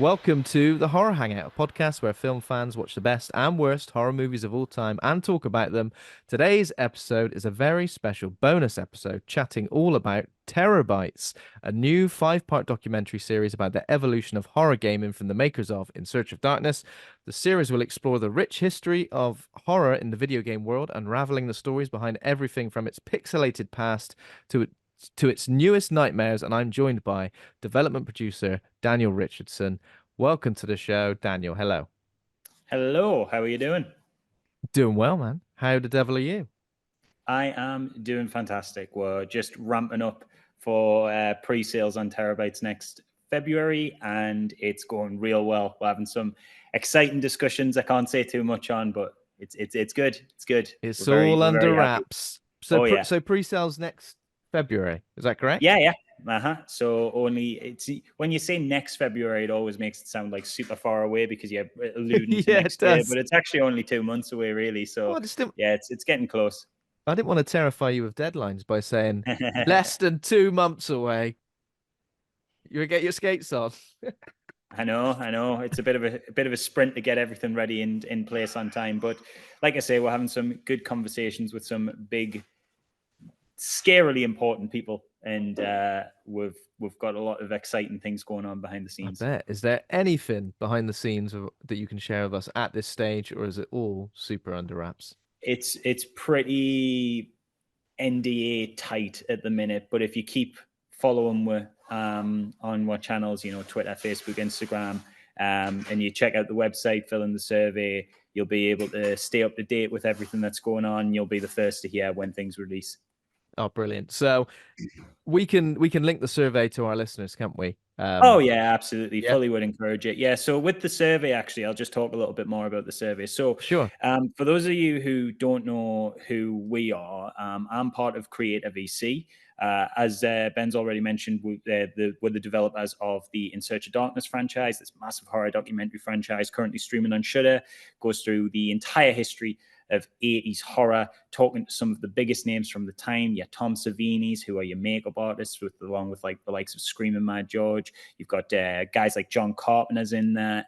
Welcome to the Horror Hangout, a podcast where film fans watch the best and worst horror movies of all time and talk about them. Today's episode is a very special bonus episode chatting all about TerrorBytes, a new five-part documentary series about the evolution of horror gaming from the makers of In Search of Darkness. The series will explore the rich history of horror in the video game world, unraveling the stories behind everything from its pixelated past to its newest nightmares, and I'm joined by development producer Daniel Richardson. Welcome to the show, Daniel. Hello. Hello, how are you doing? Doing well, man. How the devil are you? I am doing fantastic. We're just ramping up for pre-sales on TerrorBytes next February, and it's going real well. We're having some exciting discussions. I can't say too much on, but it's good. It's good. It's We're all very under happy. wraps. So, Oh yeah, so pre-sales next February. Is that correct? yeah. So only it's when you say next February, it always makes it sound like super far away because you're alluding to Yeah, it next year, does. but it's actually only 2 months away, really. Well, So yeah, it's getting close. I didn't want to terrify you with deadlines by saying less than 2 months away. You get your skates on. I know. It's a bit of a sprint to get everything ready in place on time. But like I say, we're having some good conversations with some big, scarily important people, and we've got a lot of exciting things going on behind the I scenes. bet. Is there anything behind the scenes that you can share with us at this stage, or is it all super under wraps? It's pretty NDA tight at the minute, but if you keep following me on what channels, Twitter, Facebook, Instagram, and you check out the website, fill in the survey, you'll be able to stay up to date with everything that's going on. You'll be the first to hear when things release. Oh, brilliant. So we can link the survey to our listeners, can't we? Oh yeah, absolutely. Yeah, Fully would encourage it. Yeah. So with the survey, actually, I'll just talk a little bit more about the survey. So sure. for those of you who don't know who we are, I'm part of Creative EC. As Ben's already mentioned, we're the developers of the In Search of Darkness franchise, this massive horror documentary franchise currently streaming on Shudder, goes through the entire history of 80s horror, talking to some of the biggest names from the time. Yeah, Tom Savini's, who are your makeup artists, along with like the likes of Screaming Mad George. You've got guys like John Carpenter's in there.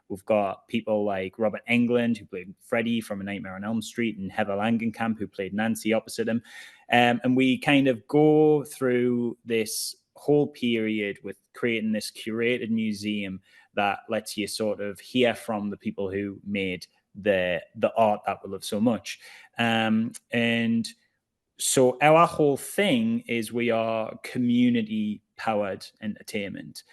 We've got people like Robert Englund, who played Freddy from A Nightmare on Elm Street, and Heather Langenkamp, who played Nancy opposite him. And we kind of go through this whole period with creating this curated museum that lets you sort of hear from the people who made the art that we love so much. And so our whole thing is we are community powered entertainment.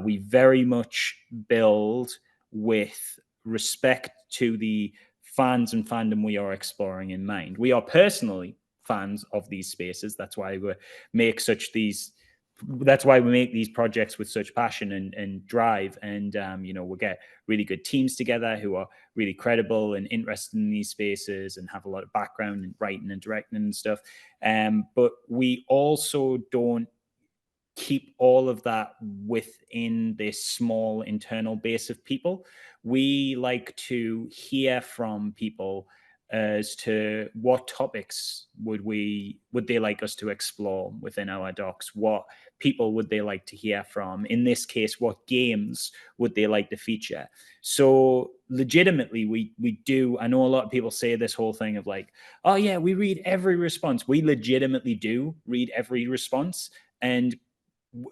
We very much build with respect to the fans and fandom we are exploring in mind. We are personally fans of these spaces. That's why we make such these that's why we make these projects with such passion and drive. And we'll get really good teams together who are really credible and interested in these spaces and have a lot of background in writing and directing and stuff. But we also don't keep all of that within this small internal base of people. We like to hear from people as to what topics would they like us to explore within our docs, what people would they like to hear from, in this case what games would they like to feature. So legitimately we do, I know a lot of people say this whole thing of like, oh yeah, we read every response. We legitimately do read every response. And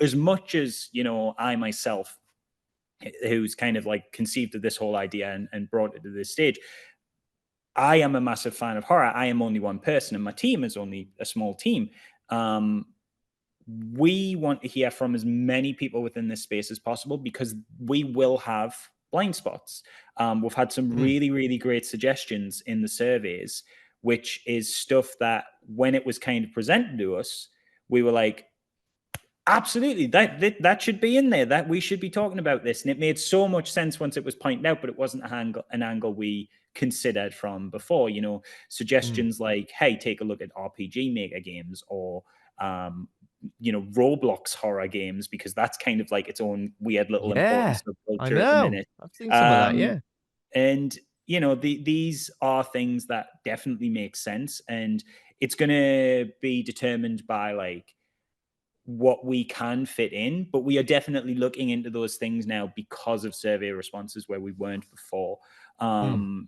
as much as I myself, who's kind of like conceived of this whole idea and brought it to this stage, I am a massive fan of horror. I am only one person, and my team is only a small team. We want to hear from as many people within this space as possible because we will have blind spots. We've had some really, really great suggestions in the surveys, which is stuff that when it was kind of presented to us, we were like, absolutely, that should be in there, that we should be talking about this. And it made so much sense once it was pointed out, but it wasn't an angle we considered from before. Suggestions like, hey, take a look at RPG maker games, or Roblox horror games, because that's kind of like its own weird little important Yeah, I subculture at the know. minute. I've seen some of that. Yeah. And these are things that definitely make sense, and it's going to be determined by like what we can fit in, but we are definitely looking into those things now because of survey responses where we weren't before. Mm.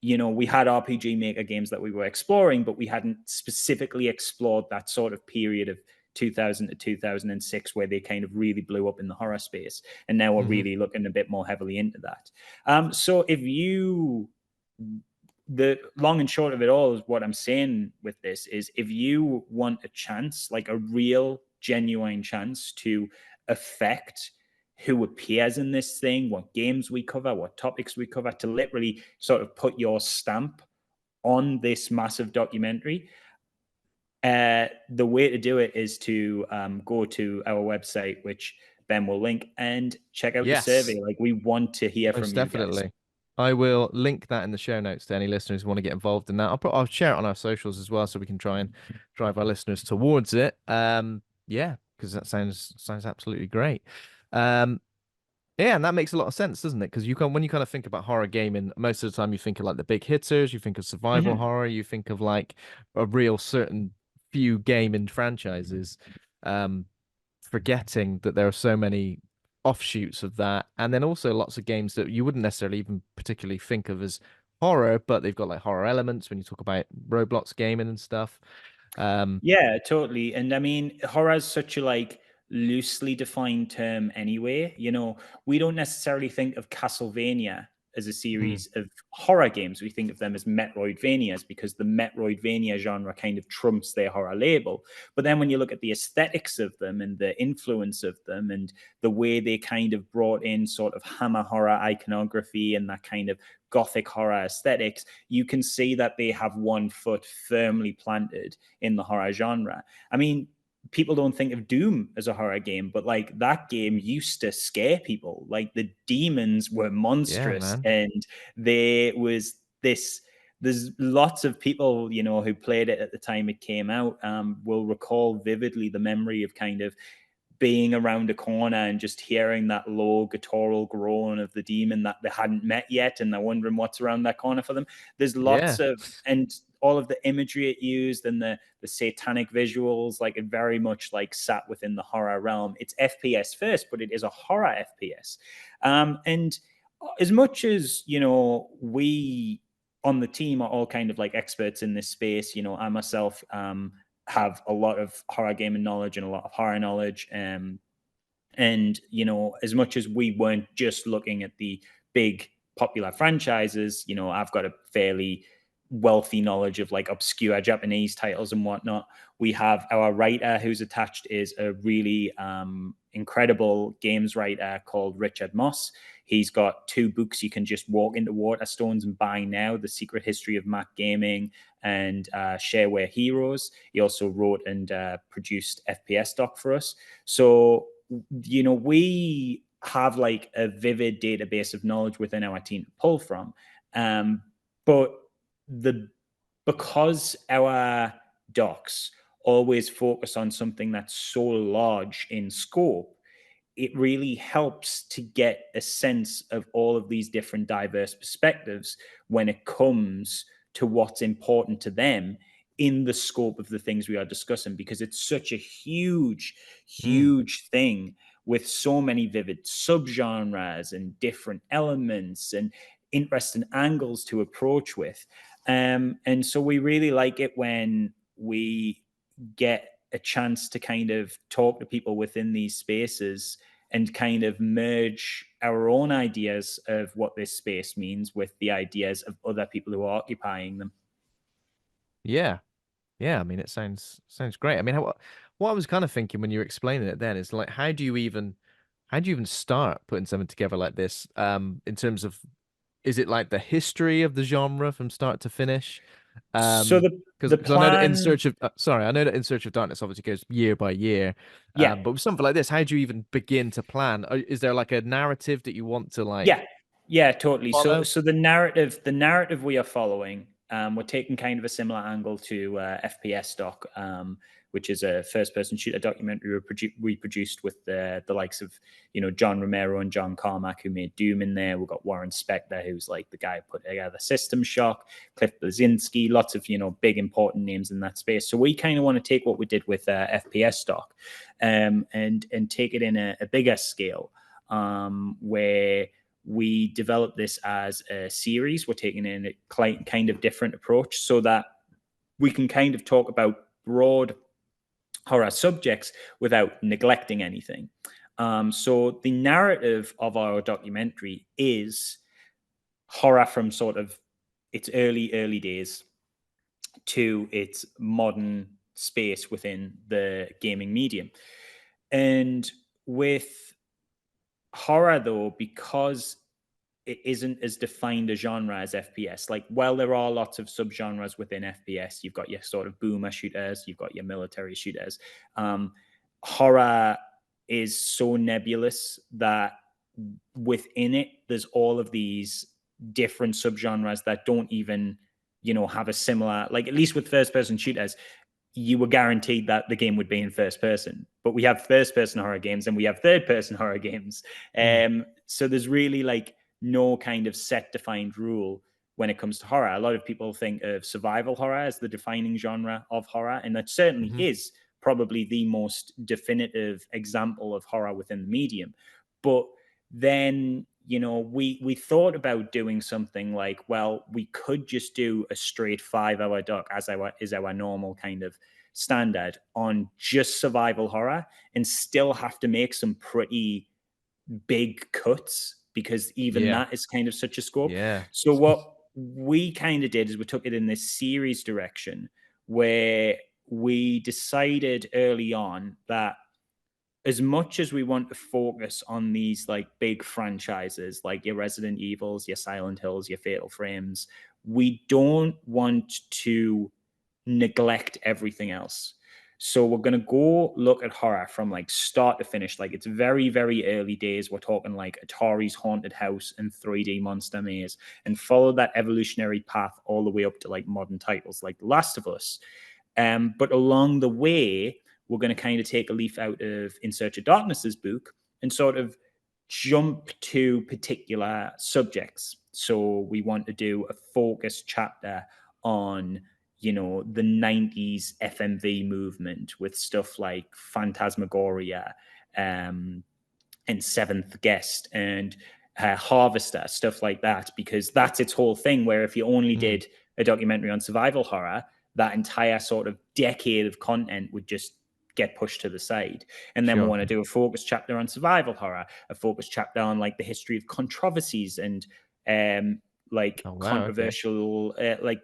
We had RPG Maker games that we were exploring, but we hadn't specifically explored that sort of period of 2000 to 2006 where they kind of really blew up in the horror space. And now we're Hmm. really looking a bit more heavily into that. So if you the long and short of it all is what I'm saying with this is if you want a chance, like a real genuine chance to affect who appears in this thing, what games we cover, what topics we cover, to literally sort of put your stamp on this massive documentary, the way to do it is to go to our website, which Ben will link, and check out the survey. Yes. Like, we want to hear Most from you guys. definitely. I will link that in the show notes to any listeners who want to get involved in that. I'll share it on our socials as well, so we can try and drive our listeners towards it. Yeah, because that sounds absolutely great. Um, yeah, and that makes a lot of sense, doesn't it? Because when you kind of think about horror gaming, most of the time you think of like the big hitters, you think of survival Mhm. horror, you think of like a real certain few gaming franchises. Um, Forgetting that there are so many offshoots of that, and then also lots of games that you wouldn't necessarily even particularly think of as horror, but they've got like horror elements when you talk about Roblox gaming and stuff. Um, Yeah, totally. And I mean, horror is such a loosely defined term anyway. We don't necessarily think of Castlevania as a mm, series of horror games. We think of them as Metroidvanias because the Metroidvania genre kind of trumps their horror label. But then when you look at the aesthetics of them and the influence of them and the way they kind of brought in sort of hammer horror iconography and that kind of gothic horror aesthetics, you can see that they have one foot firmly planted in the horror genre. I mean, people don't think of Doom as a horror game, but like that game used to scare people. Like the demons were yeah, monstrous, man. and there was this. There's lots of people, who played it at the time it came out, will recall vividly the memory of kind of being around a corner and just hearing that low guttural groan of the demon that they hadn't met yet, and they're wondering what's around that corner for them. There's Yeah, lots of, and all of the imagery it used and the satanic visuals, like it very much like sat within the horror realm. It's FPS first, but it is a horror FPS. And as much as we on the team are all kind of like experts in this space, I myself have a lot of horror gaming knowledge and a lot of horror knowledge. And as much as we weren't just looking at the big popular franchises, I've got a fairly wealthy knowledge of like obscure Japanese titles and whatnot. We have our writer who's attached is a really incredible games writer called Richard Moss. He's got two books you can just walk into Waterstones and buy now: The Secret History of Mac Gaming and Shareware Heroes. He also wrote and produced FPS Doc for us. So we have like a vivid database of knowledge within our team to pull from. But the because our docs always focus on something that's so large in scope, it really helps to get a sense of all of these different diverse perspectives when it comes to what's important to them in the scope of the things we are discussing, because it's such a huge, mm, huge thing with so many vivid subgenres and different elements and interesting angles to approach with. And so we really like it when we get a chance to kind of talk to people within these spaces and kind of merge our own ideas of what this space means with the ideas of other people who are occupying them. yeah, yeah. I mean, it sounds great. I mean, what I was kind of thinking when you were explaining it then is like, how do you even start putting something together like this? In terms of, is it like the history of the genre from start to finish? So the Because the I know that plan, I know that In Search of Darkness obviously goes year by year. yeah, But with something like this, how do you even begin to plan? Is there like a narrative that you want to like yeah, yeah, totally. So follow? so the narrative we are following we're taking kind of a similar angle to FPS doc, which is a first-person shooter documentary we produced with the likes of John Romero and John Carmack, who made Doom in there. We've got Warren Spector, who's like the guy who put together System Shock, Cliff Bleszinski, lots of big important names in that space. So we kind of want to take what we did with FPS doc, and take it in a bigger scale, where we developed this as a series. We're taking in a kind of different approach so that we can kind of talk about broad horror subjects without neglecting anything. So the narrative of our documentary is horror from sort of its early days to its modern space within the gaming medium. And with horror, though, because it isn't as defined a genre as FPS. Like, while there are lots of subgenres within FPS, you've got your sort of boomer shooters, you've got your military shooters. Horror is so nebulous that within it, there's all of these different subgenres that don't even, have a similar, like, at least with first-person shooters, you were guaranteed that the game would be in first person. But we have first-person horror games and we have third-person horror games. So there's really like no kind of set defined rule when it comes to horror. A lot of people think of survival horror as the defining genre of horror, and that certainly is probably the most definitive example of horror within the medium. But then, we thought about doing something like, well, we could just do a straight 5-hour doc as is our normal kind of standard on just survival horror, and still have to make some pretty big cuts, because even that is kind of such a scope. Yeah. So what we kind of did is we took it in this series direction, where we decided early on that as much as we want to focus on these like big franchises like your Resident Evils, your Silent Hills, your Fatal Frames, we don't want to neglect everything else. So we're going to go look at horror from like start to finish. Like, it's very, very early days. We're talking like Atari's Haunted House and 3D Monster Maze, and follow that evolutionary path all the way up to like modern titles like The Last of Us. But along the way, we're going to kind of take a leaf out of In Search of Darkness's book and sort of jump to particular subjects. So we want to do a focused chapter on, the 90s FMV movement with stuff like Phantasmagoria, and Seventh Guest, and Harvester, stuff like that, because that's its whole thing. Where if you only did a documentary on survival horror, that entire sort of decade of content would just get pushed to the side. And then we want to do a focus chapter on survival horror, a focus chapter on like the history of controversies and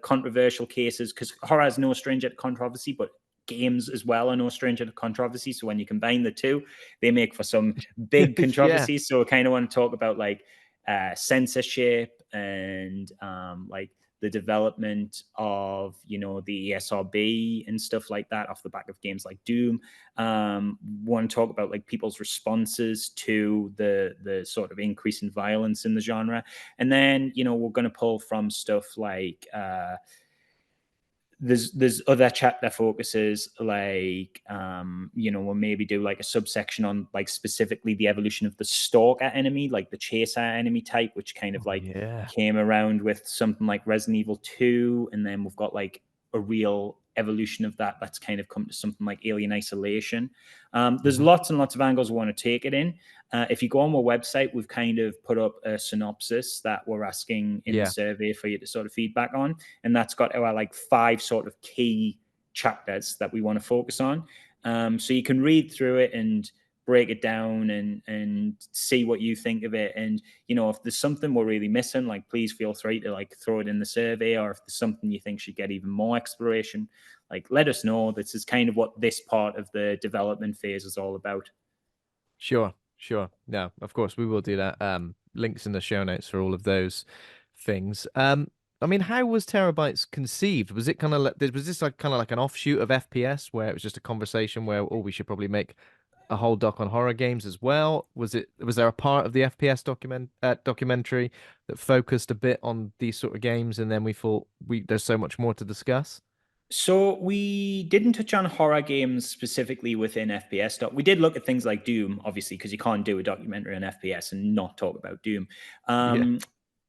controversial cases, because horror is no stranger to controversy, but games as well are no stranger to controversy. So when you combine the two, they make for some big controversies. So I kind of want to talk about like censorship and like the development of the ESRB and stuff like that off the back of games like Doom. Want to talk about like people's responses to the sort of increase in violence in the genre, and then we're going to pull from stuff like there's other chapter focuses like we'll maybe do like a subsection on like specifically the evolution of the stalker enemy, like the chaser enemy type, which kind of came around with something like Resident Evil 2, and then we've got like a real evolution of that's kind of come to something like Alien Isolation. There's lots and lots of angles we want to take it in. If you go on our website, we've kind of put up a synopsis that we're asking in the survey for you to sort of feedback on. And that's got our like 5 sort of key chapters that we want to focus on. So you can read through it and break it down and see what you think of it. And, if there's something we're really missing, like, please feel free to like throw it in the survey, or if there's something you think should get even more exploration, like, let us know. This is kind of what this part of the development phase is all about. Sure. No, of course we will do that. Links in the show notes for all of those things. I mean, how was TerrorBytes conceived? Was it kind of like, was this like kind of like an offshoot of FPS where it was just a conversation where, oh, we should probably make a whole doc on horror games as well. Was there a part of the FPS documentary that focused a bit on these sort of games, and then we thought we there's so much more to discuss? So we didn't touch on horror games specifically within FPS. We did look at things like Doom, obviously, because you can't do a documentary on FPS and not talk about Doom. Yeah.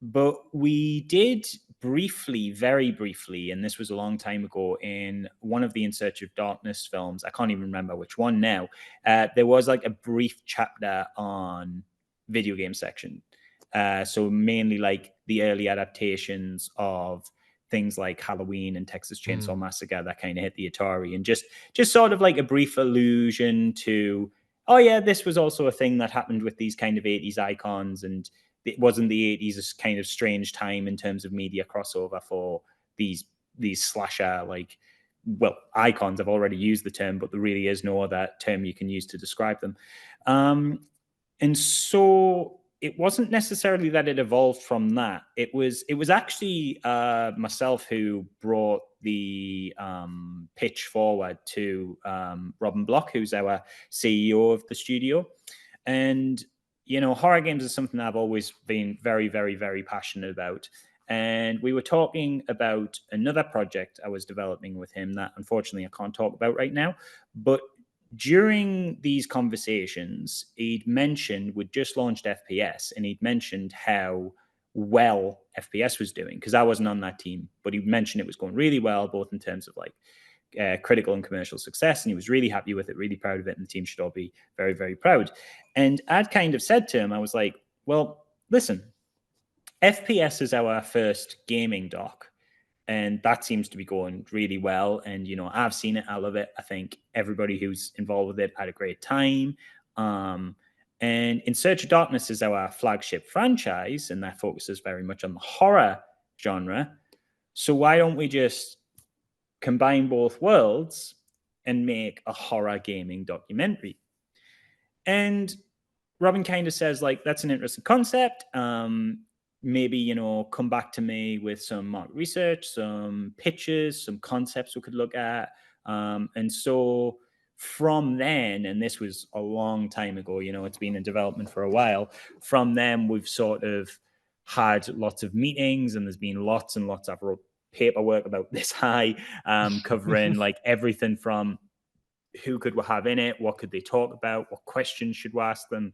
But we did briefly, very briefly, and this was a long time ago, in one of the In Search of Darkness films. I can't even remember which one now. There was like a brief chapter on video game section. So mainly like the early adaptations of things like Halloween and Texas Chainsaw Mm. Massacre that kind of hit the Atari, and just sort of like a brief allusion to, oh yeah, this was also a thing that happened with these kind of 80s icons, and it wasn't the 80s a kind of strange time in terms of media crossover for these slasher, like, well, icons. I've already used the term, but there really is no other term you can use to describe them. And so it wasn't necessarily that it evolved from that. It was actually myself who brought the pitch forward to Robin Block, who's our CEO of the studio. And horror games is something I've always been very, very, very passionate about. And we were talking about another project I was developing with him that unfortunately I can't talk about right now. But during these conversations, he'd mentioned we'd just launched FPS, and he'd mentioned how well FPS was doing, because I wasn't on that team, but he mentioned it was going really well, both in terms of like critical and commercial success, and he was really happy with it, really proud of it, and the team should all be very, very proud. And I'd kind of said to him, I was like, well, listen, FPS is our first gaming doc, and that seems to be going really well. And I've seen it, I love it. I think everybody who's involved with it had a great time. And In Search of Darkness is our flagship franchise, and that focuses very much on the horror genre. So why don't we just combine both worlds and make a horror gaming documentary? And Robin kind of says, like, that's an interesting concept. Maybe, come back to me with some market research, some pitches, some concepts we could look at. And so from then, and this was a long time ago, it's been in development for a while. From then, we've sort of had lots of meetings, and there's been lots and lots of paperwork about this high, covering like everything from who could we have in it, what could they talk about, what questions should we ask them,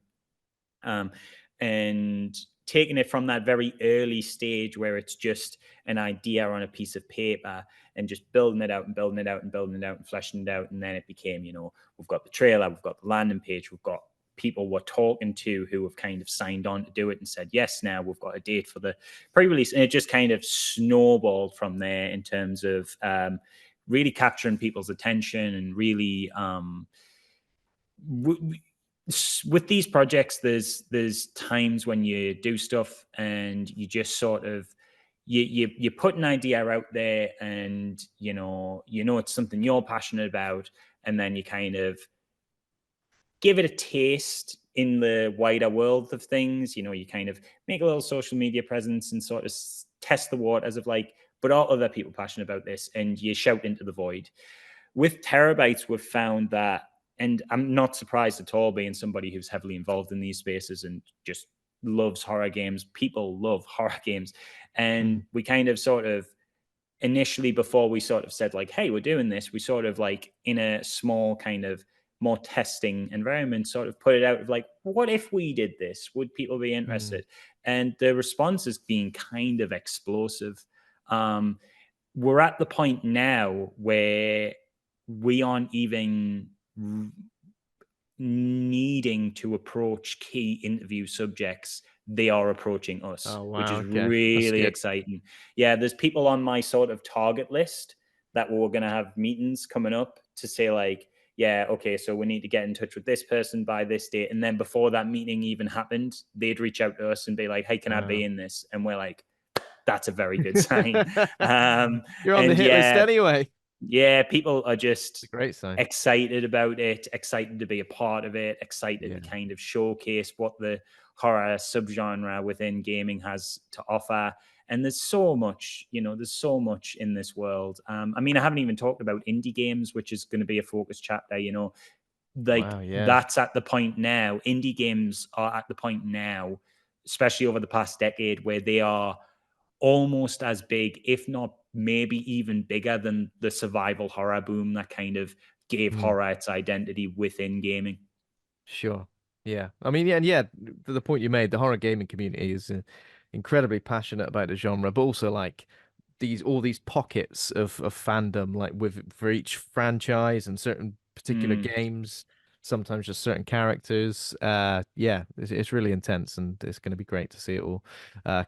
and taking it from that very early stage where it's just an idea on a piece of paper, and just building it out and building it out and building it out and fleshing it out. And then it became, we've got the trailer, we've got the landing page, we've got people we're talking to who have kind of signed on to do it and said yes. Now we've got a date for the pre-release, and it just kind of snowballed from there in terms of really capturing people's attention, and really with these projects, there's times when you do stuff and you just sort of you put an idea out there, and it's something you're passionate about, and then you kind of give it a taste in the wider world of things. You kind of make a little social media presence and sort of test the waters of like, but are other people passionate about this? And you shout into the void. With TerrorBytes, we've found that, and I'm not surprised at all, being somebody who's heavily involved in these spaces and just loves horror games. People love horror games. And Mm. we kind of sort of initially, before we sort of said like, hey, we're doing this, we sort of like in a small kind of more testing environment sort of put it out of like, what if we did this? Would people be Mm. interested? And the response has been kind of explosive. We're at the point now where we aren't even needing to approach key interview subjects. They are approaching us, Oh which wow, is okay. That's really good. exciting. Yeah, there's people on my sort of target list that we're going to have meetings coming up to say like, yeah, okay, so we need to get in touch with this person by this date. And then before that meeting even happened, they'd reach out to us and be like, hey, can I be Wow. in this? And we're like, that's a very good sign. Um, You're on the and hit list yeah, anyway. yeah, people are It's a just great sign. excited about it, excited to be a part of it, excited to Yeah. kind of showcase what the horror subgenre within gaming has to offer. And there's so much, there's so much in this world. I mean, I haven't even talked about indie games, which is going to be a focus chapter. Like Wow, yeah. that's at the point now. Indie games are at the point now, especially over the past decade, where they are almost as big, if not maybe even bigger than the survival horror boom that kind of gave Mm. horror its identity within gaming. Sure. Yeah. I mean, yeah, and yeah, the point you made, the horror gaming community is incredibly passionate about the genre, but also like all these pockets of fandom, like with for each franchise and certain particular Mm. games, sometimes just certain characters. Yeah, it's really intense, and it's going to be great to see it all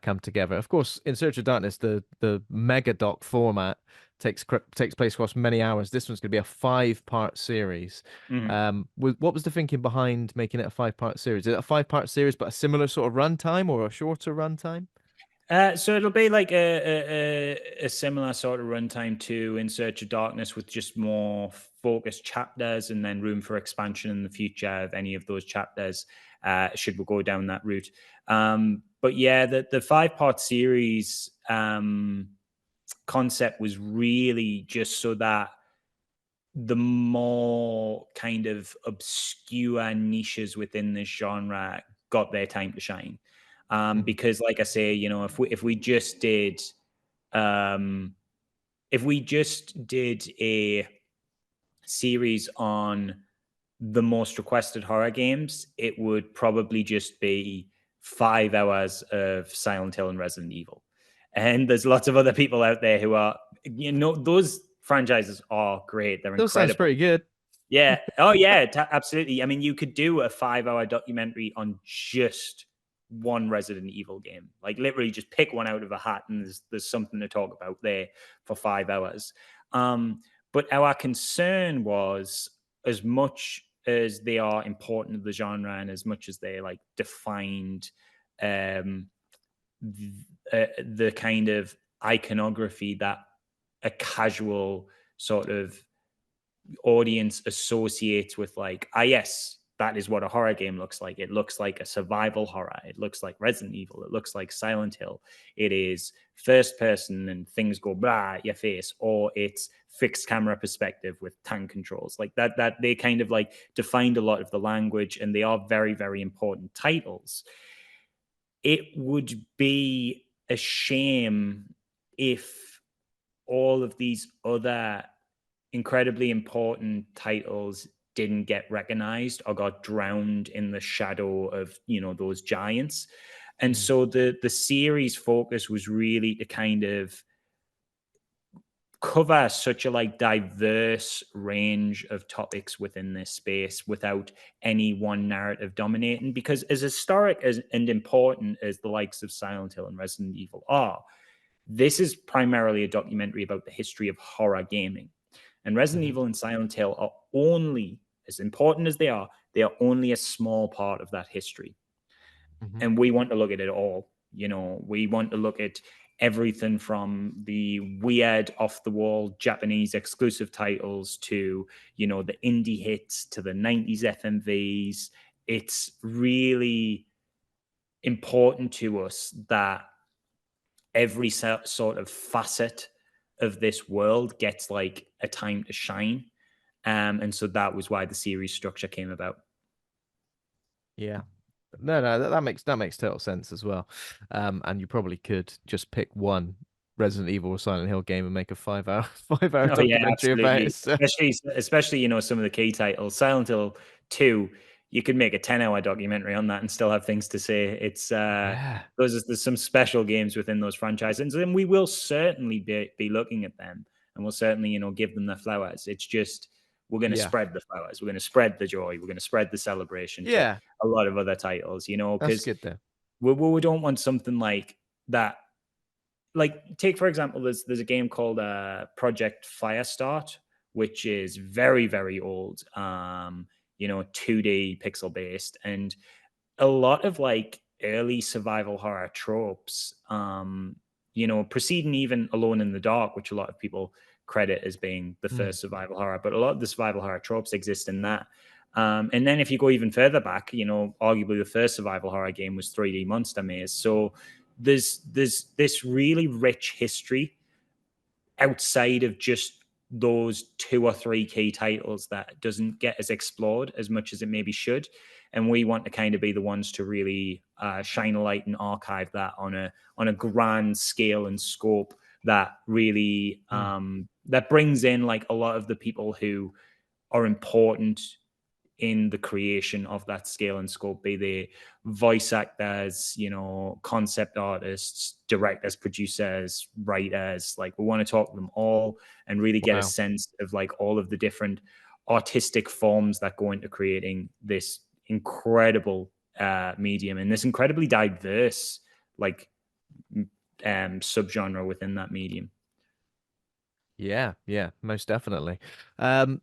come together. Of course, in Search of Darkness, the mega doc format takes place across many hours. This one's going to be a 5-part series. Mhm. What was the thinking behind making it a 5-part series? Is it a 5-part series, but a similar sort of runtime or a shorter runtime? So it'll be like a similar sort of runtime to In Search of Darkness, with just more focused chapters, and then room for expansion in the future of any of those chapters, should we go down that route. But yeah, the 5-part series concept was really just so that the more kind of obscure niches within this genre got their time to shine. Mhm. Because, like I say, if we just did, um, if we just did a series on the most requested horror games, it would probably just be 5 hours of Silent Hill and Resident Evil. And there's lots of other people out there who are, those franchises are great. They're Still sounds incredible. pretty good. Yeah. Oh, yeah. Absolutely. I mean, you could do a 5 hour documentary on just one Resident Evil game. Like literally, just pick one out of a hat, and there's something to talk about there for 5 hours. Um, but our concern was, as much as they are important to the genre, and as much as they like defined um, the kind of iconography that a casual sort of audience associates with, like, yes, that is what a horror game looks like. It looks like a survival horror. It looks like Resident Evil. It looks like Silent Hill. It is first person and things go blah at your face, or it's fixed camera perspective with tank controls. Like that they kind of like defined a lot of the language, and they are very, very important titles. It would be a shame if all of these other incredibly important titles didn't get recognized or got drowned in the shadow of those giants. And Mm. so the series focus was really to kind of cover such a like diverse range of topics within this space without any one narrative dominating, because as historic as and important as the likes of Silent Hill and Resident Evil are, this is primarily a documentary about the history of horror gaming. And Resident Mhm. Evil and Silent Hill are only, as important as they are only a small part of that history. Mhm. And we want to look at it all. We want to look at everything from the weird off the wall Japanese exclusive titles to, the indie hits, to the 90s FMVs. It's really important to us that every sort of facet of this world gets like a time to shine. And so that was why the series structure came about. Yeah. No, no, that makes total sense as well. And you probably could just pick one Resident Evil or Silent Hill game and make a 5-hour 5-hour Oh yeah, documentary about it. absolutely. So Especially some of the key titles. Silent Hill 2, you could make a 10-hour documentary on that and still have things to say. It's yeah. there's some special games within those franchises, and we will certainly be looking at them, and we'll certainly give them their flowers. It's just, we're going to Yeah. spread the flowers. We're going to spread the joy. We're going to spread the celebration to Yeah. a lot of other titles, That's because good then. we don't want something like that. Like, take for example, there's a game called Project Firestart, which is very, very old, 2D pixel based, and a lot of like early survival horror tropes, preceding even Alone in the Dark, which a lot of people credit as being the Mm. first survival horror, but a lot of the survival horror tropes exist in that. And then if you go even further back, arguably the first survival horror game was 3D Monster Maze. So there's this really rich history outside of just those two or three key titles that doesn't get as explored as much as it maybe should, and we want to kind of be the ones to really shine a light and archive that on a grand scale and scope that really Mm. that brings in like a lot of the people who are important in the creation of that scale and scope, be they voice actors, concept artists, directors, producers, writers. Like, we want to talk to them all and really get a Wow. sense of like all of the different artistic forms that go into creating this incredible medium and this incredibly diverse like subgenre within that medium. Yeah, yeah, most definitely. Um,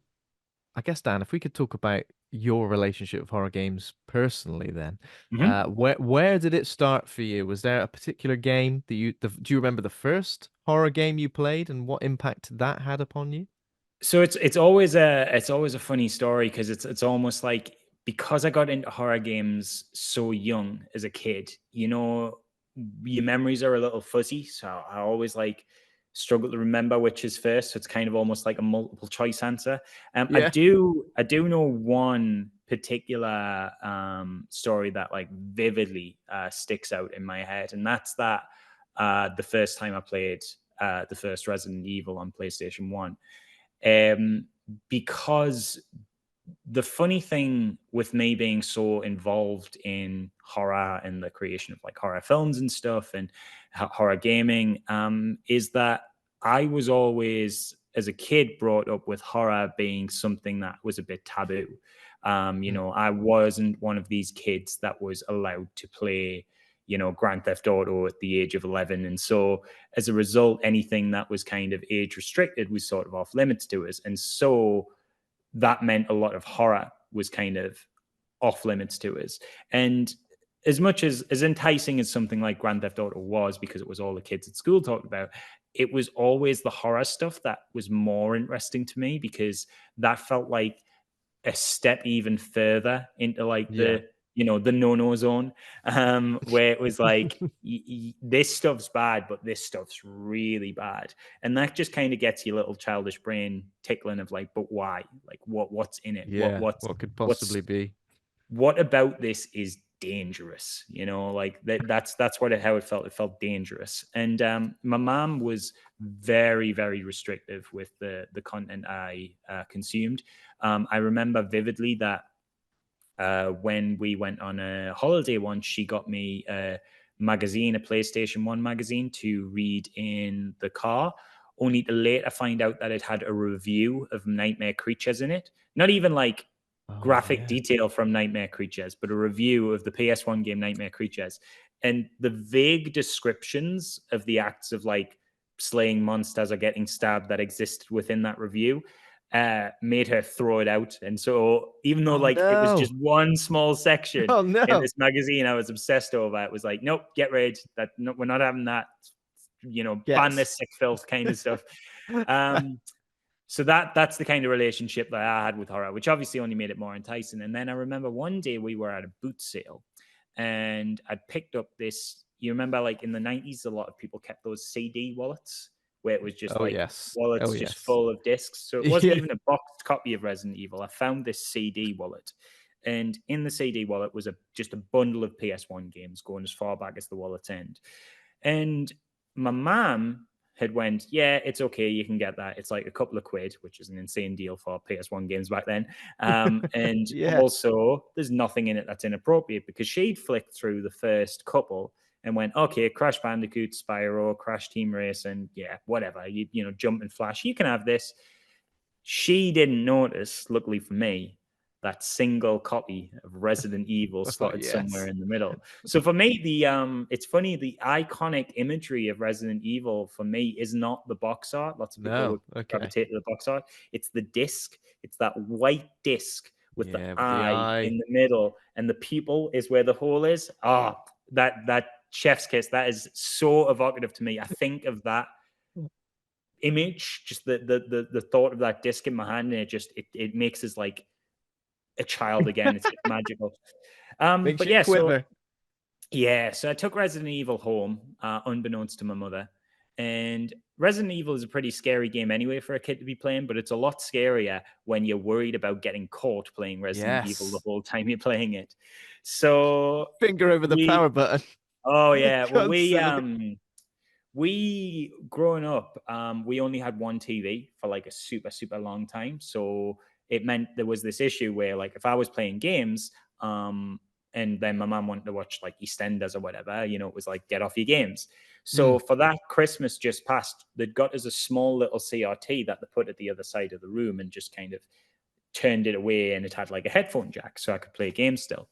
I guess Dan, if we could talk about your relationship with horror games personally, then, Mhm. where did it start for you? Was there a particular game that do you remember the first horror game you played and what impact that had upon you? So it's always a funny story because it's almost like, because I got into horror games so young as a kid, your memories are a little fuzzy. So I always like struggle to remember which is first. So it's kind of almost like a multiple choice answer. I Yeah. do know one particular story that like vividly sticks out in my head, and that's that the first time I played the first Resident Evil on PlayStation 1. um, because the funny thing with me being so involved in horror and the creation of like horror films and stuff and horror gaming is that I was always, as a kid, brought up with horror being something that was a bit taboo. Mm. I wasn't one of these kids that was allowed to play, Grand Theft Auto at the age of 11. And so as a result, anything that was kind of age restricted was sort of off limits to us. And so that meant a lot of horror was kind of off limits to us. And as much as enticing as something like Grand Theft Auto was, because it was all the kids at school talked about, it was always the horror stuff that was more interesting to me, because that felt like a step even further into like Yeah. the no-no zone, where it was like, this stuff's bad, but this stuff's really bad. And that just kind of gets your little childish brain tickling of like, but why? Like, what's in it? Yeah. What could What's possibly be? what about this is dangerous? Like that's how it felt. It felt dangerous. And my mom was very, very restrictive with the content I consumed. I remember vividly that when we went on a holiday once, she got me a magazine, a PlayStation 1 magazine, to read in the car, only to later find out that it had a review of Nightmare Creatures in it. Not even like Oh graphic yeah. detail from Nightmare Creatures, but a review of the PS1 game Nightmare Creatures. And the vague descriptions of the acts of like slaying monsters or getting stabbed that existed within that review made her throw it out. And so, even though Oh like it was just no. one small section Oh in no. this magazine I was obsessed over, it was like, nope, get rid. That no, we're not having that. Ban Yes. this sick filth kind of stuff. Um, so that's the kind of relationship that I had with horror, which obviously only made it more enticing. And then I remember one day we were at a boot sale, and I'd picked up this. You remember, like in the 90s, a lot of people kept those CD wallets where it was just Oh like yes. Oh wallets just yes. full of discs. So it wasn't Yeah. even a boxed copy of Resident Evil. I found this CD wallet, and in the CD wallet was just a bundle of PS1 games going as far back as the wallet's end. And my mom had went, yeah, it's okay, you can get that. It's like a couple of quid, which is an insane deal for PS1 games back then. And Yeah. also, there's nothing in it that's inappropriate, because she'd flicked through the first couple and went, okay, Crash Bandicoot, Spyro, Crash Team Racing, yeah, whatever, jump and flash, you can have this. She didn't notice, luckily for me, that single copy of Resident Evil Oh slotted somewhere yes. in the middle. So for me, it's funny, the iconic imagery of Resident Evil for me is not the box art. Lots of people No. would Okay. gravitate to the box art. It's the disc. It's that white disc with the Yeah, with the eye in eye. the middle, and the pupil is where the hole is. Ah, that chef's kiss. That is so evocative to me. I think of that image, just the thought of that disc in my hand, and it makes us like a child again. It's just magical. Makes But you yeah, so quiver. yeah, so I took Resident Evil home, unbeknownst to my mother, And Resident Evil is a pretty scary game anyway for a kid to be playing, but it's a lot scarier when you're worried about getting caught playing Resident Evil the Yes. whole time you're playing it. So Finger over the we power button. oh yeah, well Constantly. we growing up, we only had one TV for like a super long time. So it meant there was this issue where like if I was playing games, and then my mom wanted to watch like EastEnders or whatever, it was like get off your games. So Mm. for that Christmas just past, they'd got us a small little CRT that they put at the other side of the room and just kind of turned it away, and it had like a headphone jack so I could play games still.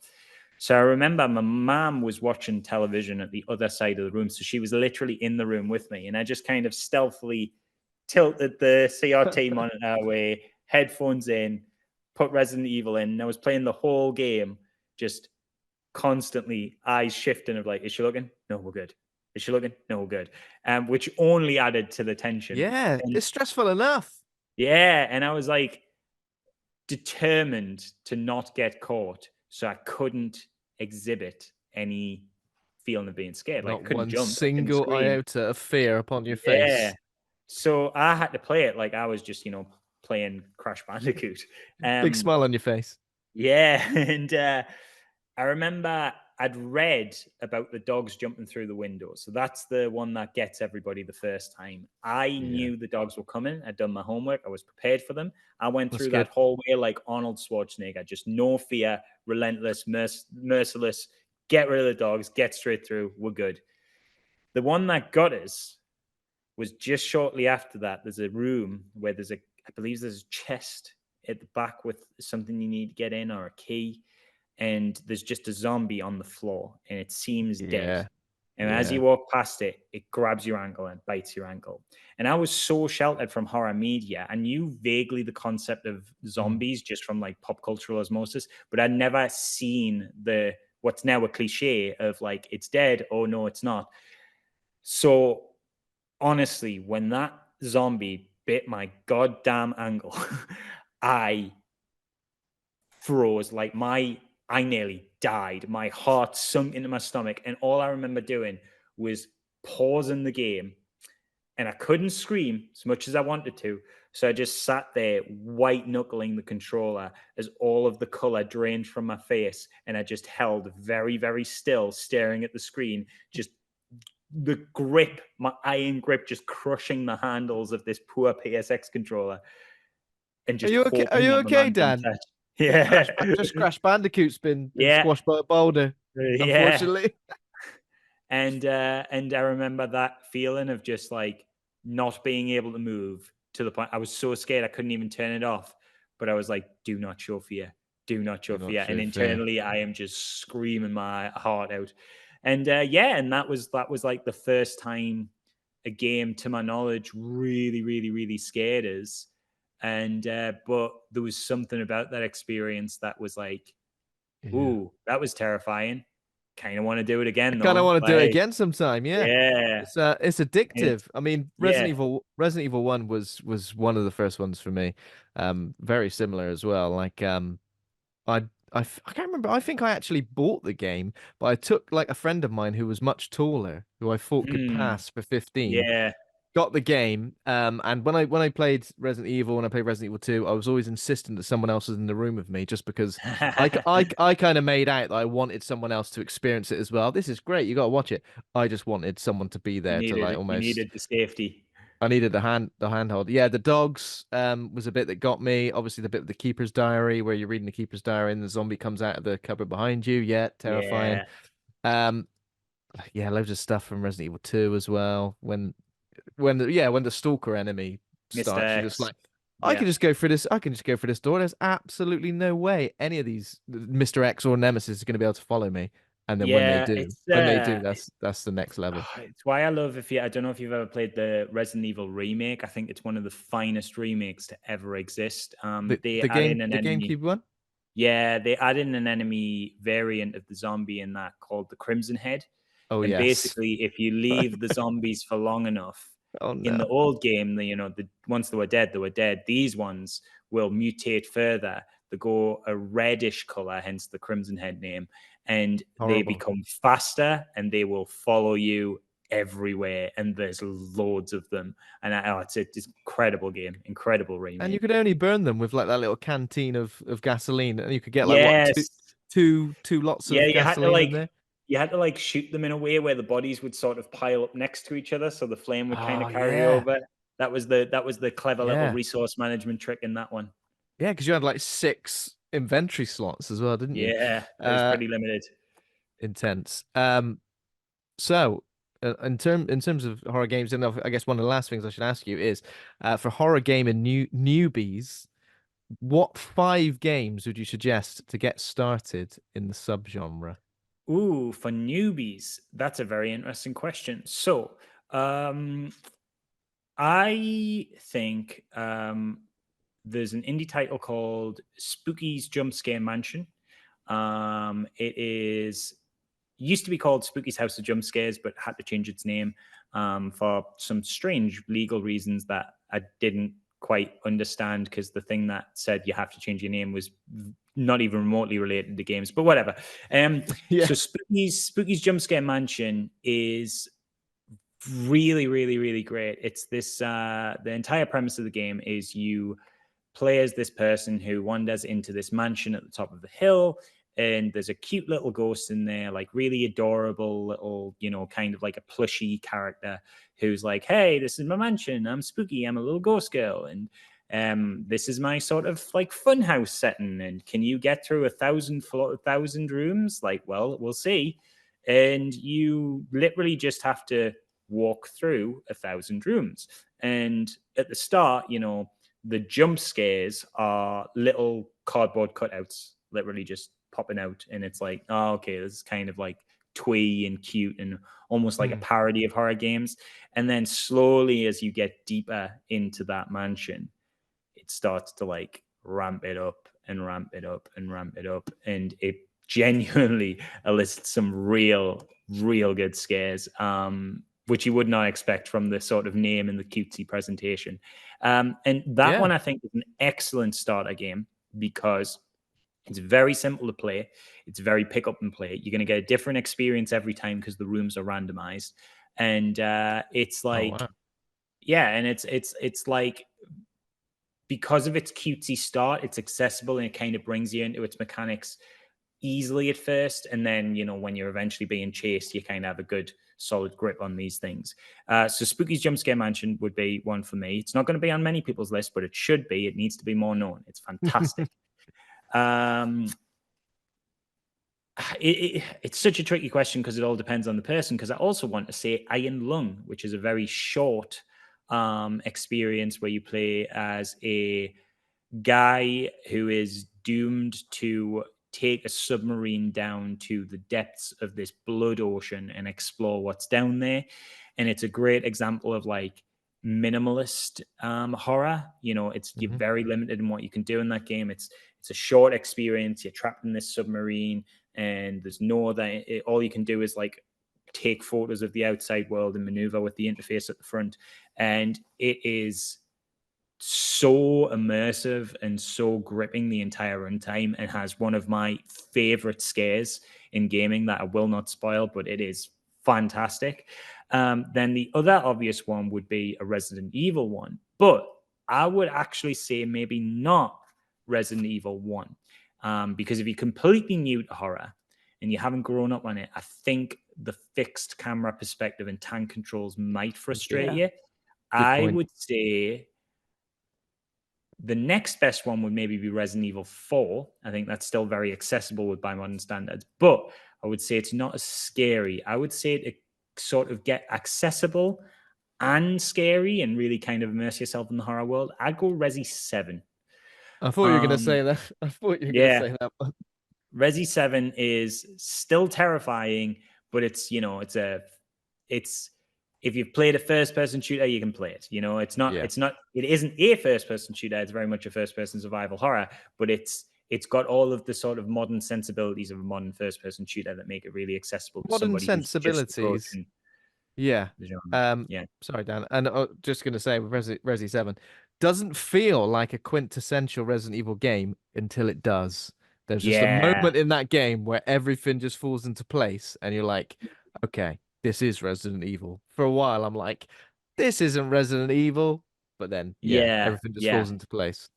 So I remember my mom was watching television at the other side of the room. So she was literally in the room with me. And I just kind of stealthily tilted the CRT monitor away, headphones in, put Resident Evil in. And I was playing the whole game, just constantly eyes shifting of like, is she looking? No, we're good. Is she looking? No, we're good. Which only added to the tension. Yeah, And it's stressful enough. yeah, and I was like determined to not get caught. So I couldn't exhibit any feeling of being scared. Like I Not couldn't one jump, I couldn't single scream. iota of fear upon your Yeah. face. So I had to play it like I was just, playing Crash Bandicoot. Big smile on your face. Yeah. And I remember I'd read about the dogs jumping through the window. So that's the one that gets everybody the first time. I Yeah, knew the dogs were coming. I'd done my homework. I was prepared for them. I went that's through that good. hallway like Arnold Schwarzenegger, just no fear, relentless, merciless. Get rid of the dogs, get straight through. We're good. The one that got us was just shortly after that. There's a room where I believe there's a chest at the back with something you need to get in or a key, and there's just a zombie on the floor and it seems dead. Yeah, And as you yeah. walk past it, it grabs your ankle and bites your ankle. And I was so sheltered from horror media. I knew vaguely the concept of Mm. zombies just from like pop cultural osmosis, but I'd never seen the what's now a cliche of like it's dead. Oh no, it's not. So honestly, when that zombie bit my goddamn ankle, I froze. Like I nearly died. My heart sunk into my stomach. And all I remember doing was pausing the game. And I couldn't scream as much as I wanted to. So I just sat there white knuckling the controller as all of the color drained from my face. And I just held very, very still, staring at the screen, just the grip, my iron grip, just crushing the handles of this poor PSX controller and Are just you okay? Are hoping you that my okay, man didn't Dan? touch. Yeah. Just Crash Bandicoot's been Yeah. squashed by a boulder, Yeah. unfortunately. And I remember that feeling of just like not being able to move to the point I was so scared I couldn't even turn it off. But I was like, do not show fear. Do not show Do not fear. And show fear. internally I am just screaming my heart out. And yeah, and that was like the first time a game to my knowledge really scared us. And but there was something about that experience that was like, Yeah. ooh, that was terrifying. Kind of want to do it I again kind of though. want to do it Like, again sometime. Yeah, yeah, it's it's addictive. I mean, yeah. Resident Evil 1 was one of the first ones for me. Very similar as well. Like I I can't remember. I think I actually bought the game, but I took like a friend of mine who was much taller, who I thought could Mm, pass for 15. yeah. Got the game, and when I played Resident Evil, when I played Resident Evil 2, I was always insistent that someone else was in the room with me, just because I kind of made out that I wanted someone else to experience it as well. This is great, you got to watch it. I just wanted someone to be You there to like needed you almost. needed the safety. I needed the handhold. Yeah, the dogs was a bit that got me. Obviously, the bit with the keeper's diary where you're reading the keeper's diary and the zombie comes out of the cupboard behind you. Yeah, terrifying. Yeah. Um, yeah, loads of stuff from Resident Evil 2 as well. When the stalker enemy Mr. starts, you're just X. like, I Yeah. can just go through this. I can just go through this door. There's absolutely no way any of these Mr. X or Nemesis is going to be able to follow me. And then Yeah, when they do, that's the next level. it's why I love if you I don't know if you've ever played the Resident Evil remake. I think it's one of the finest remakes to ever exist. They add in an The enemy. GameCube one. Yeah, they add in an enemy variant of the zombie in that called the Crimson Head. Oh And yes. basically, if you leave the zombies for long enough, Oh in no. the old game, once they were dead, they were dead. These ones will mutate further. They go a reddish color, hence the Crimson Head name, and they Horrible. become faster and they will follow you everywhere, and there's loads of them. And it's an incredible game, incredible And you remake. could only burn them with like that little canteen of gasoline, and you could get like what Yes, two lots yeah, of gasoline in there. you had to like shoot them in a way where the bodies would sort of pile up next to each other, so the flame would kind Oh of carry yeah, over. That was the clever little yeah, resource management trick in that one. yeah, because you had like six inventory slots as well, didn't you? Yeah, it was Uh, pretty limited. intense. So in terms of horror games, and I guess one of the last things I should ask you is, for horror game and newbies, what 5 games would you suggest to get started in the subgenre? Ooh, for newbies, that's a very interesting question. So, um, I think there's an indie title called Spooky's Jump Scare Mansion. It is used to be called Spooky's House of Jump Scares, but had to change its name for some strange legal reasons that I didn't quite understand, because the thing that said you have to change your name was not even remotely related to games, but whatever. Yeah. So Spooky's Jump Scare Mansion is really, really, really great. It's this the entire premise of the game is you play as this person who wanders into this mansion at the top of the hill, and there's a cute little ghost in there, like really adorable little, kind of like a plushy character who's like, hey, this is my mansion, I'm Spooky, I'm a little ghost girl, and this is my sort of like fun house setting, and can you get through 1,000 rooms? Like, well, we'll see. And you literally just have to walk through 1,000 rooms. And at the start, the jump scares are little cardboard cutouts, literally just popping out. And it's like, oh, okay, this is kind of like twee and cute and almost like a Hmm. parody of horror games. And then slowly, as you get deeper into that mansion, it starts to like ramp it up and ramp it up and ramp it up. And it genuinely elicits some real good scares, which you would not expect from the sort of name and the cutesy presentation. And that Yeah. one, I think, is an excellent starter game because it's very simple to play. It's very pick up and play. You're going to get a different experience every time because the rooms are randomized, and it's Oh like, wow. yeah, and it's like, because of its cutesy start, it's accessible and it kind of brings you into its mechanics easily at first, and then when you're eventually being chased, you kind of have a good solid grip on these things. So Spooky's Jump Scare Mansion would be one for me. It's not going to be on many people's list, but it should be. It needs to be more known. It's fantastic. um it's such a tricky question because it all depends on the person, because I also want to say Iron Lung, which is a very short experience where you play as a guy who is doomed to take a submarine down to the depths of this blood ocean and explore what's down there. And it's a great example of like minimalist horror. It's you're Hmm. very limited in what you can do in that game. It's a short experience. You're trapped in this submarine, and there's no other. All you can do is like take photos of the outside world and maneuver with the interface at the front. And it is so immersive and so gripping the entire runtime, and has one of my favorite scares in gaming that I will not spoil, but it is fantastic. Then the other obvious one would be a Resident Evil one, but I would actually say maybe not Resident Evil 1. Because if you're completely new to horror and you haven't grown up on it, I think the fixed camera perspective and tank controls might frustrate Yeah. you. Good I point. would say the next best one would maybe be Resident Evil 4. I think that's still very accessible by modern standards, but I would say it's not as scary. I would say to sort of get accessible and scary and really kind of immerse yourself in the horror world, I'd go Resi 7. I thought you were gonna Um, say that. I thought you were gonna yeah, say that one. Resi 7 is still terrifying, but it's if you've played a first person shooter, you can play it. Yeah. It isn't a first person shooter, it's very much a first person survival horror, but it's got all of the sort of modern sensibilities of a modern first person shooter that make it really accessible to Modern somebody who's just sensibilities. approaching Yeah. the genre. Um, Yeah. sorry, Dan. And just gonna say with Resi 7, doesn't feel like a quintessential Resident Evil game until it does. There's just a Yeah. moment in that game where everything just falls into place, and you're like, okay. this is Resident Evil. For a while, I'm like, this isn't Resident Evil, but then yeah, Yeah, everything just falls yeah. into place.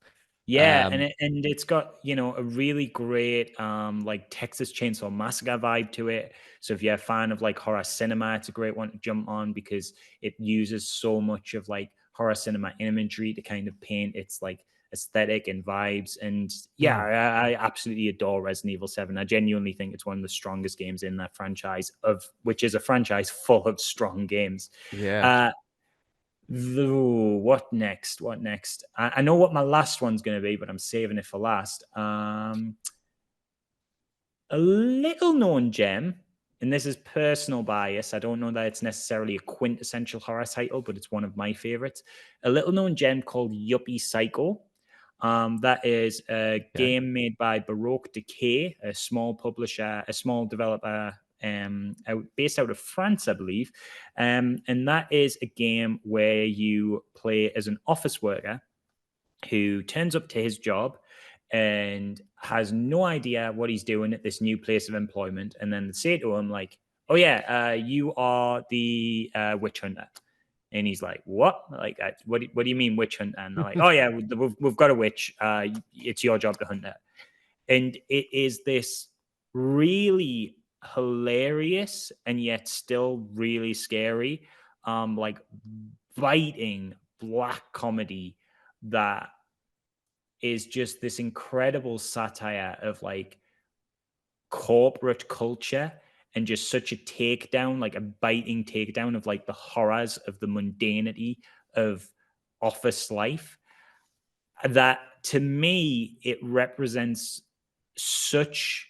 Yeah, and Um, it's got, a really great like Texas Chainsaw Massacre vibe to it. So if you're a fan of like horror cinema, it's a great one to jump on because it uses so much of like horror cinema imagery to kind of paint its like aesthetic and vibes. And yeah, mm, I absolutely adore Resident Evil 7. I genuinely think it's one of the strongest games in that franchise, of which is a franchise full of strong games. yeah. Uh what next? What next? I know what my last one's going to be, but I'm saving it for last. A little known gem, and this is personal bias. I don't know that it's necessarily a quintessential horror title, but it's one of my favorites. A little known gem called Yuppie Psycho. That is a Okay. game made by Baroque Decay, a small publisher, a small developer, based out of France, I believe. And that is a game where you play as an office worker who turns up to his job and has no idea what he's doing at this new place of employment. And then they say to him, like, oh, yeah, you are the witch hunter. And he's like, what? Like, what do you mean witch hunter? And they're like, oh, yeah, we've got a witch. It's your job to hunt her. And it is this really hilarious and yet still really scary, like biting black comedy that is just this incredible satire of like corporate culture and just such a takedown, like a biting takedown of like the horrors of the mundanity of office life, that to me it represents such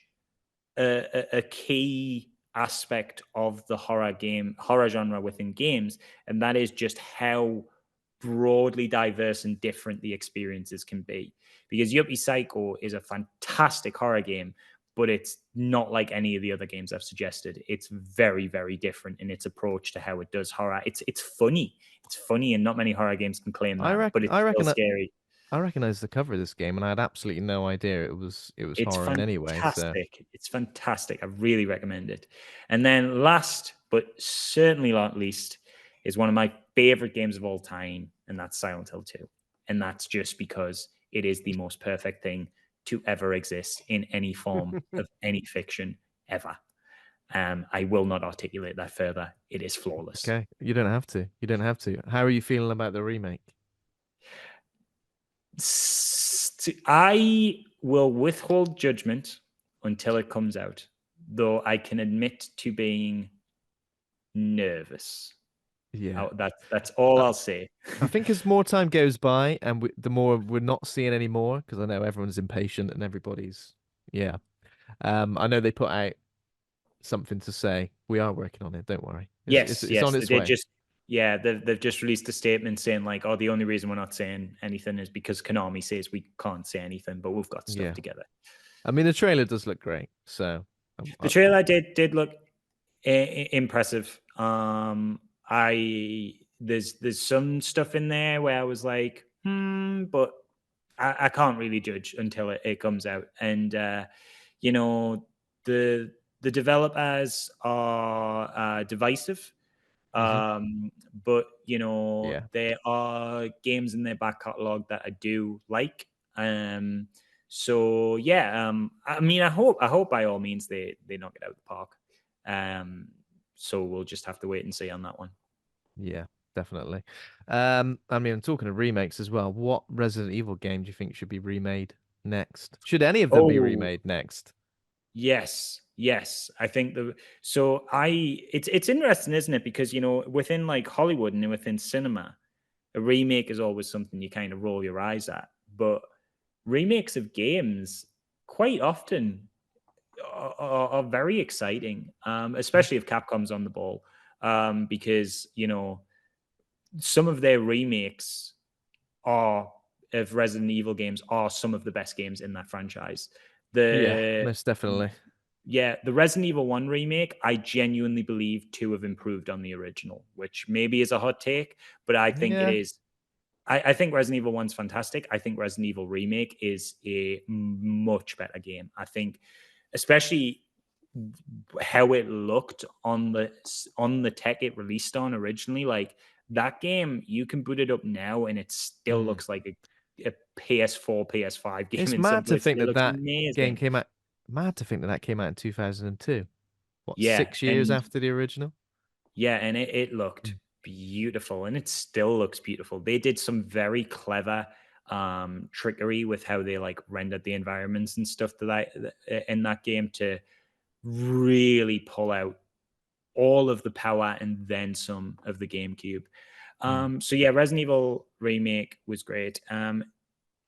a key aspect of the horror genre within games, and that is just how broadly diverse and different the experiences can be. Because Yuppie Psycho is a fantastic horror game, but it's not like any of the other games I've suggested. It's very, very different in its approach to how it does horror. It's funny. It's funny, and not many horror games can claim I that, reckon. but it's still scary. I recognize the cover of this game, and I had absolutely no idea it was It's horror in any way. So fantastic. It's fantastic. I really recommend it. And then last, but certainly not least, is one of my favorite games of all time, and that's Silent Hill 2. And that's just because it is the most perfect thing to ever exist in any form of any fiction ever. I will not articulate that further. It is flawless. okay, you don't have to. You don't have to. How are you feeling about the remake? I will withhold judgment until it comes out, though I can admit to being nervous. Yeah. That's all I, I'll say. I think as more time goes by and the more we're not seeing any more, because I know everyone's impatient and everybody's, yeah. I know they put out something to say. We are working on it. Don't worry. Yes, It's on yes, its they way. just they've just released a statement saying like, oh, the only reason we're not saying anything is because Konami says we can't say anything, but we've got stuff Yeah. together. I mean, the trailer does look great. So, The trailer did look impressive. I there's some stuff in there where I was like, but I can't really judge until it comes out. And you know, the the developers are divisive. mhm. But Yeah. there are games in their back catalog that I do like. So yeah, I mean, I hope by all means they knock it out of the park. Um, so we'll just have to wait and see on that one. Yeah, definitely. I mean, I'm talking of remakes as well. What Resident Evil game do you think should be remade next? Should any of them be Oh, remade next? yes, yes. I think the so I it's interesting, isn't it? Because within like Hollywood and within cinema, a remake is always something you kind of roll your eyes at. But remakes of games quite often are very exciting, Mm. especially if Capcom's on the ball, because some of their remakes are of Resident Evil games are some of the best games in that franchise. Yeah, The most definitely. Yeah, the Resident Evil 1 remake, I genuinely believe to have improved on the original, which maybe is a hot take, but I think it Yeah, is. I think Resident Evil 1's fantastic. I think Resident Evil Remake is a much better game. I think, especially how it looked on the tech it released on originally. Like that game, you can boot it up now and it still Mm. looks like a PS4, PS5 game It's in some mad to places. think It that looks that game amazing. came out. Mad to think that that came out in 2002. What, Yeah, 6 years and after the original? yeah, and it looked Mm. beautiful, and it still looks beautiful. They did some very clever trickery with how they like rendered the environments and stuff in that game to really pull out all of the power and then some of the GameCube. Mm. So yeah, Resident Evil remake was great.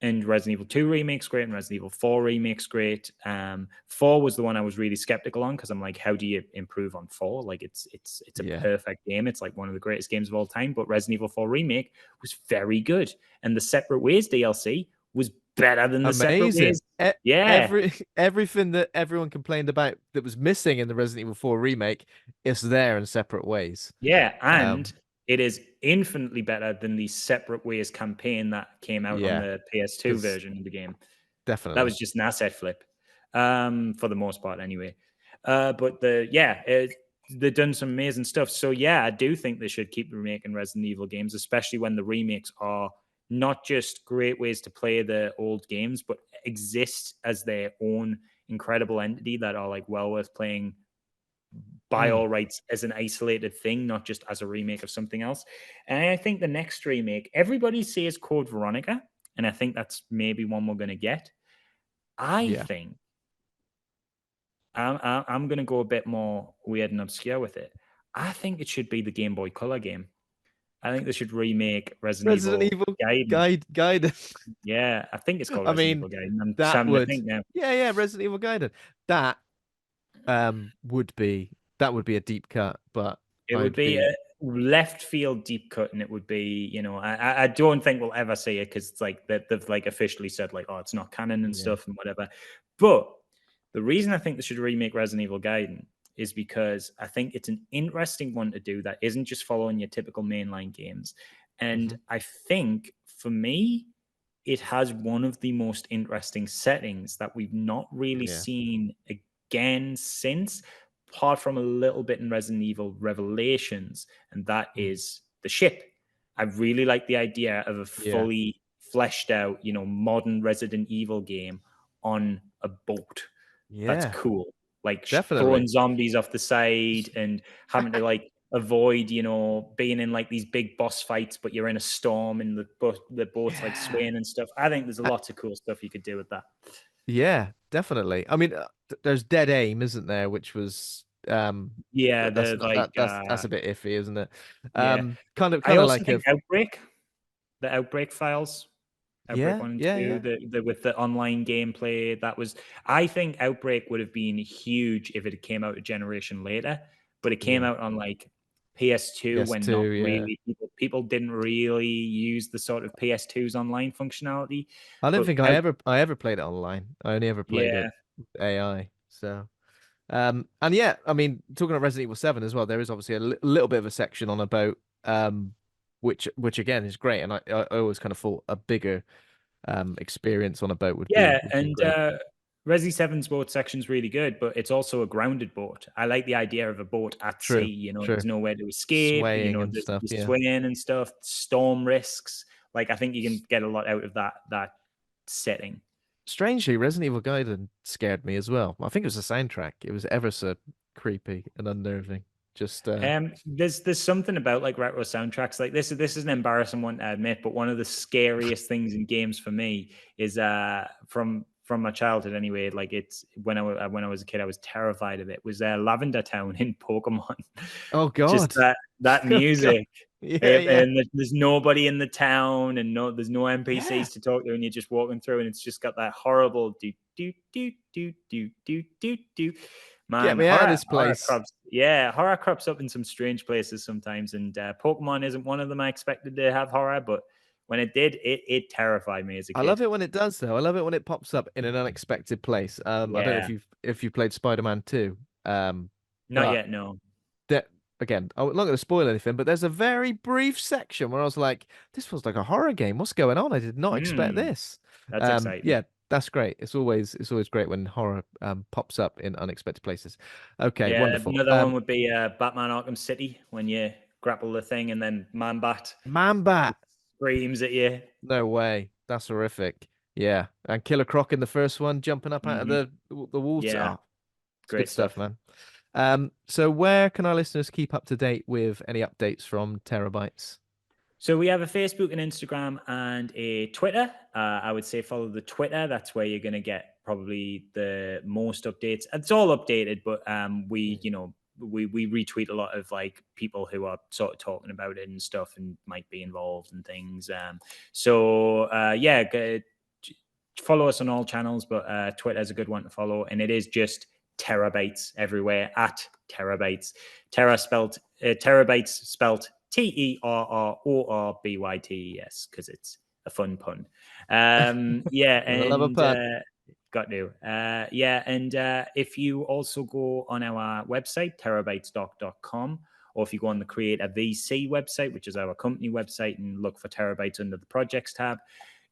And Resident Evil 2 remake's great, and Resident Evil 4 remake's great. 4 was the one I was really skeptical on because I'm like, how do you improve on 4? Like it's a Yeah. perfect game. It's like one of the greatest games of all time. But Resident Evil 4 remake was very good, and the Separate Ways DLC was better than the Separate Amazing. Ways. Yeah, Everything that everyone complained about that was missing in the Resident Evil 4 remake is there in separate ways. yeah, Um, and it is infinitely better than the Separate Ways campaign that came out on yeah, the PS2 because version of the game. That definitely. was just an asset flip, for the most part, anyway. But they've done some amazing stuff. So yeah, I do think they should keep remaking Resident Evil games, especially when the remakes are not just great ways to play the old games, but exist as their own incredible entity that are like well worth playing by Mm, all rights as an isolated thing, not just as a remake of something else. And I think the next remake, everybody says Code Veronica, and I think that's maybe one we're going to get. I yeah. think I'm going to go a bit more weird and obscure with it. I think it should be the Game Boy Color game. I think they should remake Resident Resident Evil Evil Gaiden. Guide. Yeah, I think it's called I Resident mean, Evil Gaiden. I'm that starting to would, think now. yeah, Resident Evil Guide. That would be a deep cut, but It would I'd be be a left field deep cut, and it would be, I don't think we'll ever see it because it's like that they've like officially said like, oh, it's not canon and yeah. stuff and whatever. But the reason I think they should remake Resident Evil Gaiden is because I think it's an interesting one to do that isn't just following your typical mainline games. And Hmm. I think for me, it has one of the most interesting settings that we've not really Yeah. seen again since, apart from a little bit in Resident Evil Revelations, and that Mm. is the ship. I really like the idea of a Yeah. fully fleshed out, modern Resident Evil game on a boat. That's Yeah, cool. Like throwing definitely. zombies off the side and having to like avoid, being in like these big boss fights, but you're in a storm and the boat's like Yeah. swaying and stuff. I think there's Uh, lots of cool stuff you could do with that. yeah, definitely. I mean, there's Dead Aim, isn't there? Which was Yeah, that's the not like that's a bit iffy, isn't it? yeah. I Kind of also like think a Outbreak, the Outbreak files, Outbreak yeah, 1 and yeah, 2, yeah, the with the online gameplay, that was I think Outbreak would have been huge if it came out a generation later, but it came yeah. out on like PS2 when not PS2, yeah. really people didn't really use the sort of PS2's online functionality. I don't But think I ever played it online. I only ever played it yeah, AI. So and yeah, I mean, talking about Resident Evil 7 as well, there is obviously a little bit of a section on a boat, which again is great, and I always kind of thought a bigger experience on a boat yeah, would be and great. Resi 7's boat section's really good, but it's also a grounded boat. I like the idea of a boat at sea. True, There's true. nowhere to escape. Swaying and There's stuff, the yeah. swaying and stuff, storm risks. Like I think you can get a lot out of that setting. Strangely, Resident Evil Gaiden scared me as well. I think it was the soundtrack. It was ever so creepy and unnerving. Just There's something about like retro soundtracks. Like this is an embarrassing one to admit, but one of the scariest things in games for me is from my childhood anyway. Like it's when I was a kid, I was terrified of it. Was Lavender Town in Pokemon? oh Just God. that Oh God. music. Yeah, yeah. And there's nobody in the town, and there's no Yeah. NPCs to talk to, and you're just walking through, and it's just got that horrible do do do do do do do do. Get Man, me out of this place. horror crops up in some strange places sometimes, and Pokemon isn't one of them. I expected to have horror, but when it did, it terrified me as a I love kid. it when it does though. I love it when it pops up in an unexpected place. I don't know Yeah, if you played Spider-Man 2. not But yet, no. that again, I'm not going to spoil anything, but there's a very brief section where I was like, this feels like a horror game. What's going on? I did not expect Hmm, this. that's exciting. Yeah, That's great. It's always great when horror pops up in unexpected places. Okay, Yeah, wonderful. another one would be Batman Arkham City when you grapple the thing and then Man-Bat Man-Bat. screams at you. No way. That's horrific. Yeah, and Killer Croc in the first one, jumping up out of Hmm. the water. Yeah, Oh, it's good great stuff, stuff. man. So where can our listeners keep up to date with any updates from TerrorBytes? So we have a Facebook and Instagram and a Twitter. I would say follow the Twitter. That's where you're going to get probably the most updates. It's all updated, but we retweet a lot of like people who are sort of talking about it and stuff and might be involved and things. Follow us on all channels, but Twitter is a good one to follow, and it is just TerrorBytes everywhere at TerrorBytes. TerrorBytes spelt TerrorBytes because it's a fun pun. Yeah, Gotta love a and pun. got to. Yeah, and if you also go on our website, terrorbytesdoc.com, or if you go on the Create a VC website, which is our company website, and look for TerrorBytes under the projects tab,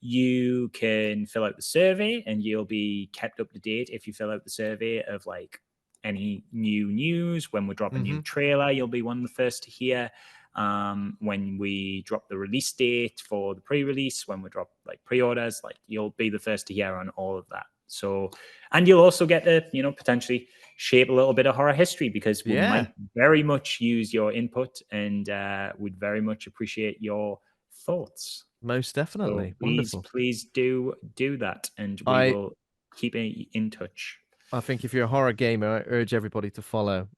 you can fill out the survey and you'll be kept up to date if you fill out the survey of like any new news. When we drop a new trailer, you'll be one of the first to hear. When we drop the release date for the pre-release, when we drop like pre-orders, like you'll be the first to hear on all of that. So, and you'll also get to, potentially shape a little bit of horror history because we Yeah, might very much use your input and we'd very much appreciate your thoughts. most So definitely. please, Wonderful. please do that, and we I will keep in touch. I think if you're a horror gamer, I urge everybody to follow.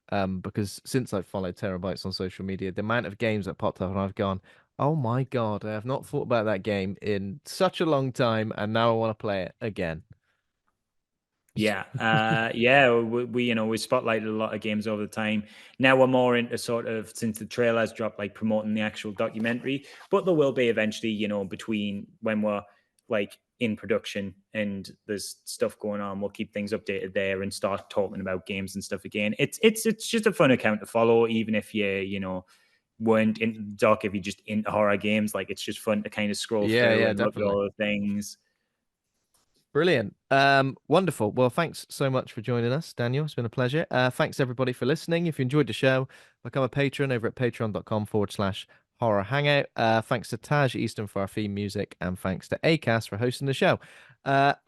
Because since I've followed Terabytes on social media, the amount of games that popped up and I've gone, oh my God, I have not thought about that game in such a long time, and now I want to play it again. Yeah, yeah. We spotlighted a lot of games over the time. Now we're more into sort of since the trailers dropped, like promoting the actual documentary. But there will be eventually, between when we're like in production and there's stuff going on, we'll keep things updated there and start talking about games and stuff again. It's just a fun account to follow, even if you weren't into the doc. If you're just into horror games, like it's just fun to kind of scroll Yeah, through yeah, and look at definitely. all the things. Brilliant. Wonderful. Well, thanks so much for joining us, Daniel. It's been a pleasure. Thanks everybody for listening. If you enjoyed the show, become a patron over at patreon.com/horror hangout. Thanks to Taj Easton for our theme music, and thanks to Acast for hosting the show.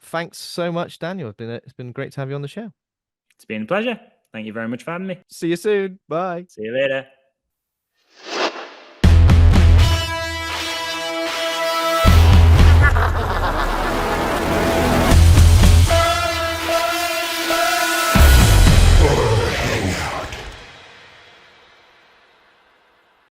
Thanks so much, Daniel. It's been great to have you on the show. It's been a pleasure. Thank you very much for having me. See you soon. Bye. See you later.